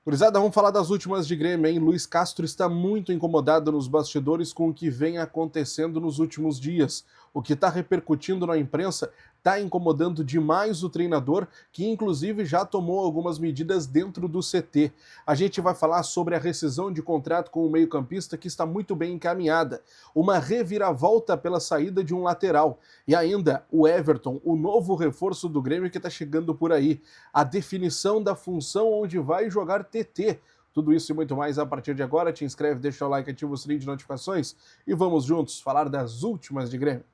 Gurizada, vamos falar das últimas de Grêmio, hein? Luiz Castro está muito incomodado nos bastidores com o que vem acontecendo nos últimos dias. O que está repercutindo na imprensa está incomodando demais o treinador, que inclusive já tomou algumas medidas dentro do CT. A gente vai falar sobre a rescisão de contrato com o meio-campista, que está muito bem encaminhada. Uma reviravolta pela saída de um lateral. E ainda o Everton, o novo reforço do Grêmio que está chegando por aí. A definição da função onde vai jogar TT. Tudo isso e muito mais a partir de agora. Te inscreve, deixa o like, ativa o sininho de notificações e vamos juntos falar das últimas de Grêmio.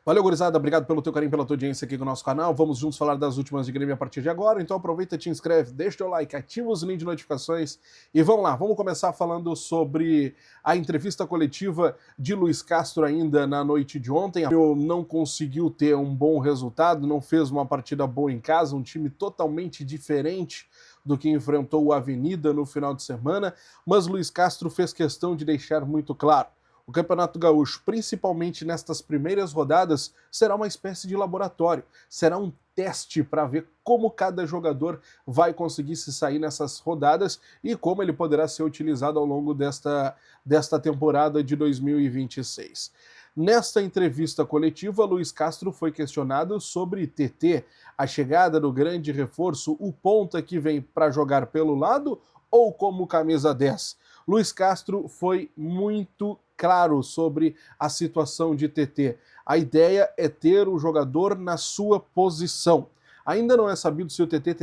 Valeu, gurizada, obrigado pelo teu carinho, pela tua audiência aqui no nosso canal. Vamos juntos falar das últimas de Grêmio a partir de agora. Então aproveita, te inscreve, deixa o like, ativa o sininho de notificações e vamos lá. Vamos começar falando sobre a entrevista coletiva de Luiz Castro ainda na noite de ontem. Ele não conseguiu ter um bom resultado, não fez uma partida boa em casa, um time totalmente diferente do que enfrentou o Avenida no final de semana, mas Luiz Castro fez questão de deixar muito claro: o Campeonato Gaúcho, principalmente nestas primeiras rodadas, será uma espécie de laboratório, será um teste para ver como cada jogador vai conseguir se sair nessas rodadas e como ele poderá ser utilizado ao longo desta temporada de 2026. Nesta entrevista coletiva, Luiz Castro foi questionado sobre TT, a chegada do grande reforço, o ponta que vem para jogar pelo lado ou como camisa 10. Luiz Castro foi muito claro sobre a situação de TT. A ideia é ter o jogador na sua posição. Ainda não é sabido se o TT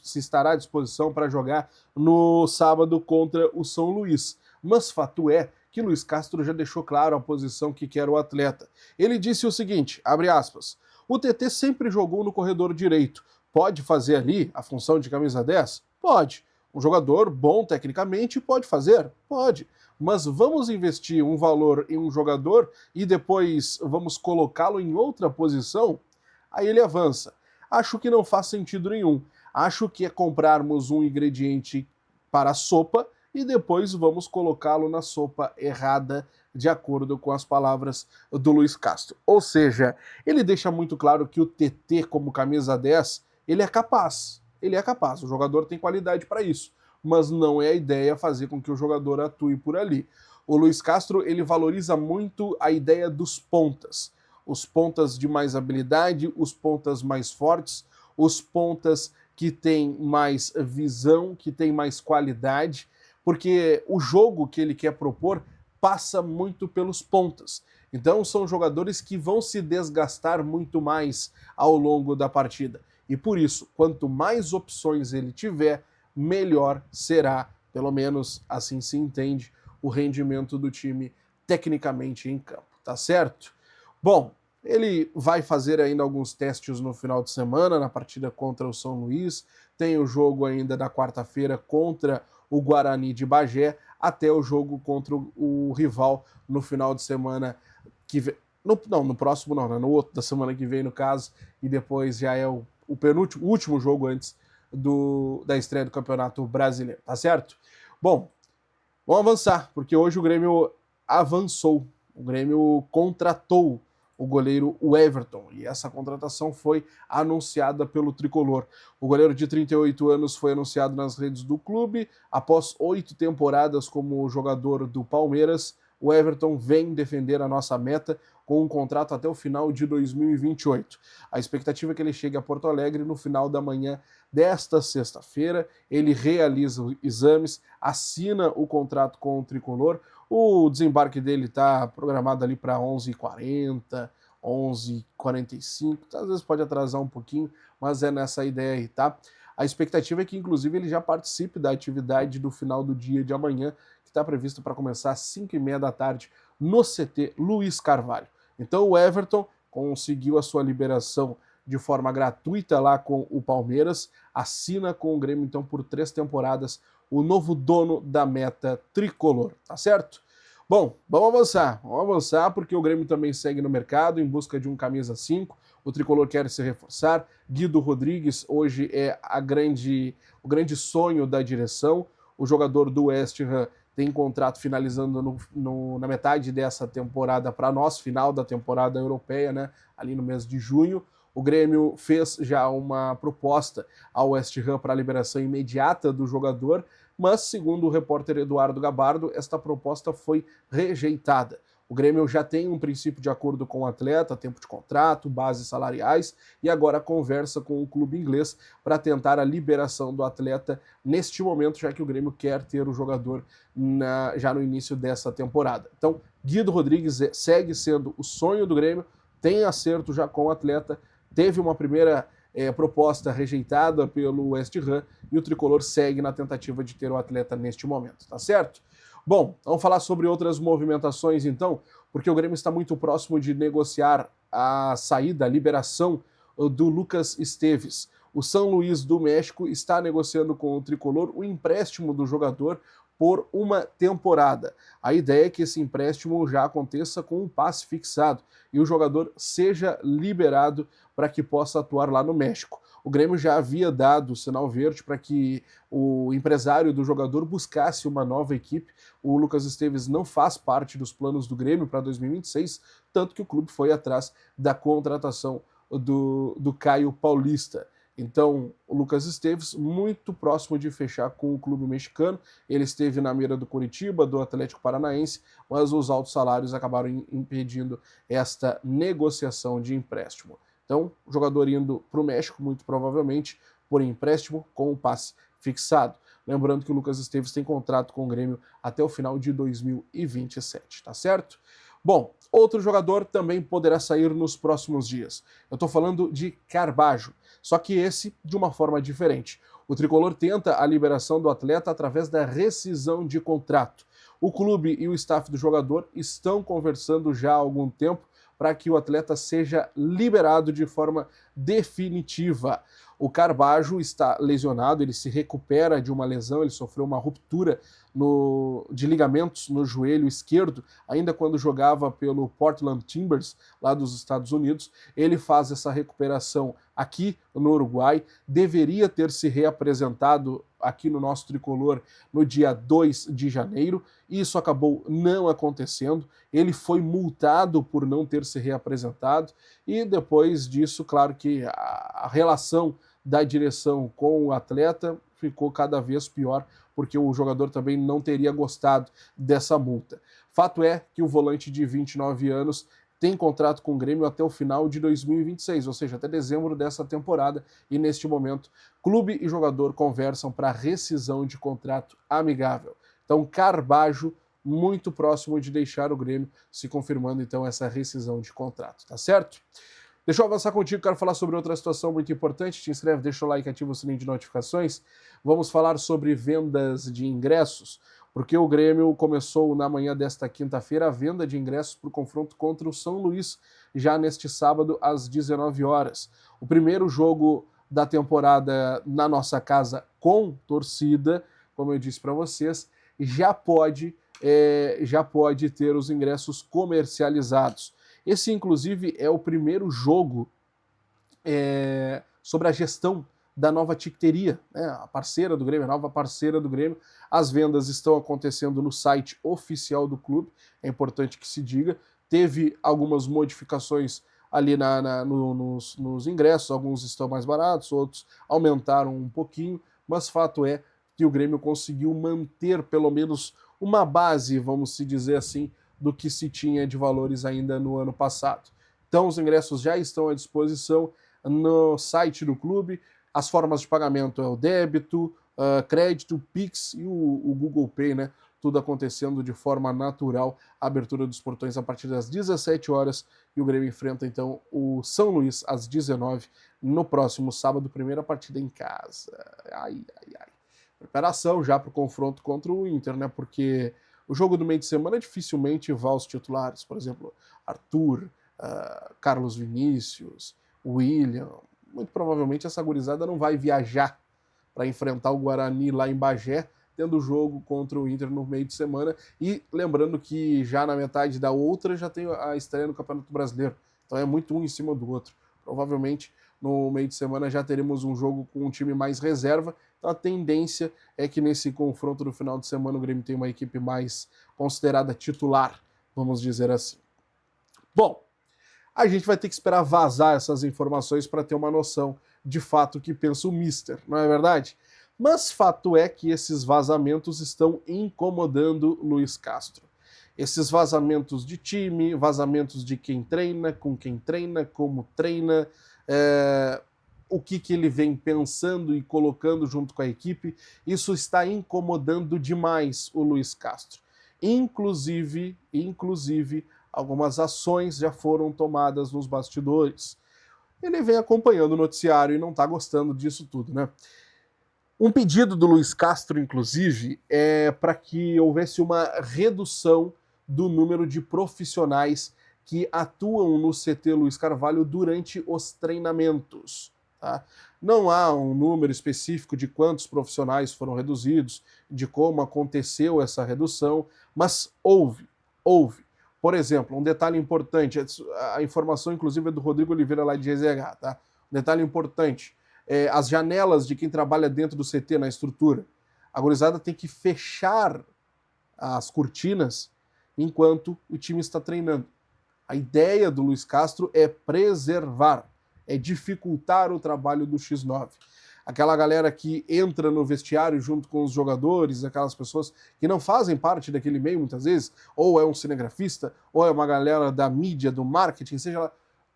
se estará à disposição para jogar no sábado contra o São Luís. Mas fato é que Luiz Castro já deixou claro a posição que quer o atleta. Ele disse o seguinte, abre aspas: o TT sempre jogou no corredor direito. Pode fazer ali a função de camisa 10? Pode. Um jogador bom tecnicamente pode fazer? Pode. Mas vamos investir um valor em um jogador e depois vamos colocá-lo em outra posição? Aí ele avança. Acho que não faz sentido nenhum. Acho que é comprarmos um ingrediente para a sopa e depois vamos colocá-lo na sopa errada, de acordo com as palavras do Luiz Castro. Ou seja, ele deixa muito claro que o TT como camisa 10, ele é capaz. Ele é capaz, o jogador tem qualidade para isso, mas não é a ideia fazer com que o jogador atue por ali. O Luiz Castro, ele valoriza muito a ideia dos pontas. Os pontas de mais habilidade, os pontas mais fortes, os pontas que têm mais visão, que têm mais qualidade, porque o jogo que ele quer propor passa muito pelos pontas. Então são jogadores que vão se desgastar muito mais ao longo da partida. E por isso, quanto mais opções ele tiver, melhor será, pelo menos assim se entende, o rendimento do time tecnicamente em campo, tá certo? Bom, ele vai fazer ainda alguns testes no final de semana, na partida contra o São Luís, tem o jogo ainda da quarta-feira contra o Guarani de Bagé, até o jogo contra o rival no final de semana que vem. No próximo não, né? No outro da semana que vem, no caso, e depois já é o último jogo antes da estreia do Campeonato Brasileiro, tá certo? Bom, vamos avançar, porque hoje o Grêmio avançou, o Grêmio contratou o goleiro Everton, e essa contratação foi anunciada pelo Tricolor. O goleiro de 38 anos foi anunciado nas redes do clube, após 8 temporadas como jogador do Palmeiras. O Everton vem defender a nossa meta com um contrato até o final de 2028. A expectativa é que ele chegue a Porto Alegre no final da manhã desta sexta-feira. Ele realiza exames, assina o contrato com o Tricolor. O desembarque dele está programado ali para 11h40, 11h45, às vezes pode atrasar um pouquinho, mas é nessa ideia aí, tá? A expectativa é que, inclusive, ele já participe da atividade do final do dia de amanhã, que está previsto para começar às 5h30 da tarde no CT Luiz Carvalho. Então o Everton conseguiu a sua liberação de forma gratuita lá com o Palmeiras, assina com o Grêmio então por 3 temporadas, o novo dono da meta tricolor, tá certo? Bom, vamos avançar porque o Grêmio também segue no mercado em busca de um camisa 5, o tricolor quer se reforçar, Guido Rodrigues hoje é o grande sonho da direção, o jogador do West Ham tem contrato finalizando na metade dessa temporada para nós, final da temporada europeia, né, ali no mês de junho. O Grêmio fez já uma proposta ao West Ham para a liberação imediata do jogador, mas, segundo o repórter Eduardo Gabardo, esta proposta foi rejeitada. O Grêmio já tem um princípio de acordo com o atleta, tempo de contrato, bases salariais, e agora conversa com o clube inglês para tentar a liberação do atleta neste momento, já que o Grêmio quer ter o jogador já no início dessa temporada. Então, Guido Rodrigues segue sendo o sonho do Grêmio, tem acerto já com o atleta, teve uma primeira proposta rejeitada pelo West Ham e o tricolor segue na tentativa de ter o atleta neste momento, tá certo? Bom, vamos falar sobre outras movimentações então, porque o Grêmio está muito próximo de negociar a saída, a liberação do Lucas Esteves. O São Luís do México está negociando com o tricolor o empréstimo do jogador por uma temporada. A ideia é que esse empréstimo já aconteça com um passe fixado e o jogador seja liberado para que possa atuar lá no México. O Grêmio já havia dado o sinal verde para que o empresário do jogador buscasse uma nova equipe. O Lucas Esteves não faz parte dos planos do Grêmio para 2026, tanto que o clube foi atrás da contratação do Caio Paulista. Então, o Lucas Esteves, muito próximo de fechar com o clube mexicano. Ele esteve na mira do Coritiba, do Atlético Paranaense, mas os altos salários acabaram impedindo esta negociação de empréstimo. Então, o jogador indo para o México, muito provavelmente, por empréstimo com o passe fixado. Lembrando que o Lucas Esteves tem contrato com o Grêmio até o final de 2027, tá certo? Bom, outro jogador também poderá sair nos próximos dias. Eu estou falando de Carbajo, só que esse de uma forma diferente. O tricolor tenta a liberação do atleta através da rescisão de contrato. O clube e o staff do jogador estão conversando já há algum tempo para que o atleta seja liberado de forma definitiva. O Carbajo está lesionado, ele se recupera de uma lesão, ele sofreu uma ruptura de ligamentos no joelho esquerdo, ainda quando jogava pelo Portland Timbers, lá dos Estados Unidos. Ele faz essa recuperação aqui no Uruguai, deveria ter se reapresentado aqui no nosso tricolor no dia 2 de janeiro, isso acabou não acontecendo, ele foi multado por não ter se reapresentado, e depois disso, claro que a relação da direção com o atleta ficou cada vez pior, porque o jogador também não teria gostado dessa multa. Fato é que o volante de 29 anos tem contrato com o Grêmio até o final de 2026, ou seja, até dezembro dessa temporada, e neste momento, clube e jogador conversam para rescisão de contrato amigável. Então, Carbajo, muito próximo de deixar o Grêmio, se confirmando então essa rescisão de contrato, tá certo? Deixa eu avançar contigo, quero falar sobre outra situação muito importante. Te inscreve, deixa o like, ativa o sininho de notificações. Vamos falar sobre vendas de ingressos, porque o Grêmio começou na manhã desta quinta-feira a venda de ingressos para o confronto contra o São Luís, já neste sábado às 19 horas. O primeiro jogo da temporada na nossa casa com torcida, como eu disse para vocês, já pode ter os ingressos comercializados. Esse, inclusive, é o primeiro jogo sobre a gestão da nova ticketeria, né? A parceira do Grêmio, a nova parceira do Grêmio. As vendas estão acontecendo no site oficial do clube, é importante que se diga. Teve algumas modificações ali nos ingressos, alguns estão mais baratos, outros aumentaram um pouquinho, mas fato é que o Grêmio conseguiu manter pelo menos uma base, vamos se dizer assim, do que se tinha de valores ainda no ano passado. Então os ingressos já estão à disposição no site do clube. As formas de pagamento é o débito, crédito, Pix e o Google Pay, né? Tudo acontecendo de forma natural. A abertura dos portões a partir das 17 horas e o Grêmio enfrenta então o São Luís às 19 no próximo sábado, primeira partida em casa. Ai. Preparação já para o confronto contra o Inter, né? Porque o jogo do meio de semana dificilmente vai aos titulares, por exemplo, Arthur, Carlos Vinícius, William. Muito provavelmente essa gurizada não vai viajar para enfrentar o Guarani lá em Bagé, tendo o jogo contra o Inter no meio de semana. E lembrando que já na metade da outra já tem a estreia no Campeonato Brasileiro. Então é muito um em cima do outro. Provavelmente no meio de semana já teremos um jogo com um time mais reserva. Então a tendência é que nesse confronto do final de semana o Grêmio tenha uma equipe mais considerada titular, vamos dizer assim. Bom, a gente vai ter que esperar vazar essas informações para ter uma noção de fato o que pensa o Mister, não é verdade? Mas fato é que esses vazamentos estão incomodando Luiz Castro. Esses vazamentos de time, vazamentos de quem treina, com quem treina, como treina, o que ele vem pensando e colocando junto com a equipe, isso está incomodando demais o Luiz Castro. Inclusive, algumas ações já foram tomadas nos bastidores. Ele vem acompanhando o noticiário e não está gostando disso tudo, né? Um pedido do Luiz Castro, inclusive, é para que houvesse uma redução do número de profissionais que atuam no CT Luiz Carvalho durante os treinamentos. Tá? Não há um número específico de quantos profissionais foram reduzidos, de como aconteceu essa redução, mas houve. Por exemplo, um detalhe importante, a informação inclusive é do Rodrigo Oliveira lá de GZH, tá? Um detalhe importante, as janelas de quem trabalha dentro do CT, na estrutura, a gurizada tem que fechar as cortinas enquanto o time está treinando. A ideia do Luiz Castro é preservar, é dificultar o trabalho do X9. Aquela galera que entra no vestiário junto com os jogadores, aquelas pessoas que não fazem parte daquele meio muitas vezes, ou é um cinegrafista, ou é uma galera da mídia, do marketing, seja lá.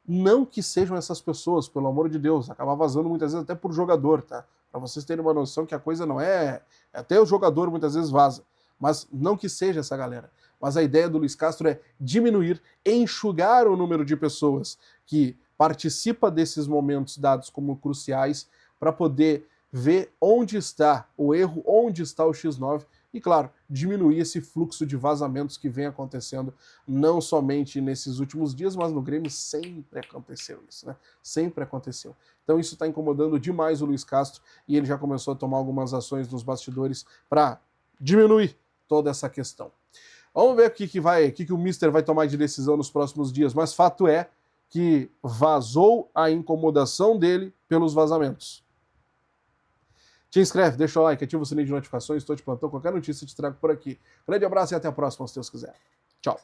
Não que sejam essas pessoas, pelo amor de Deus, acaba vazando muitas vezes até por jogador, tá? Para vocês terem uma noção que a coisa não é... Até o jogador muitas vezes vaza, mas não que seja essa galera. Mas a ideia do Luiz Castro é diminuir, enxugar o número de pessoas que participa desses momentos dados como cruciais para poder ver onde está o erro, onde está o X9 e, claro, diminuir esse fluxo de vazamentos que vem acontecendo não somente nesses últimos dias, mas no Grêmio sempre aconteceu isso, né? Sempre aconteceu. Então isso está incomodando demais o Luiz Castro e ele já começou a tomar algumas ações nos bastidores para diminuir toda essa questão. Vamos ver o que o Mister vai tomar de decisão nos próximos dias, mas fato é que vazou a incomodação dele pelos vazamentos. Te inscreve, deixa o like, ativa o sininho de notificações, estou de plantão, qualquer notícia te trago por aqui. Grande abraço e até a próxima, se Deus quiser. Tchau.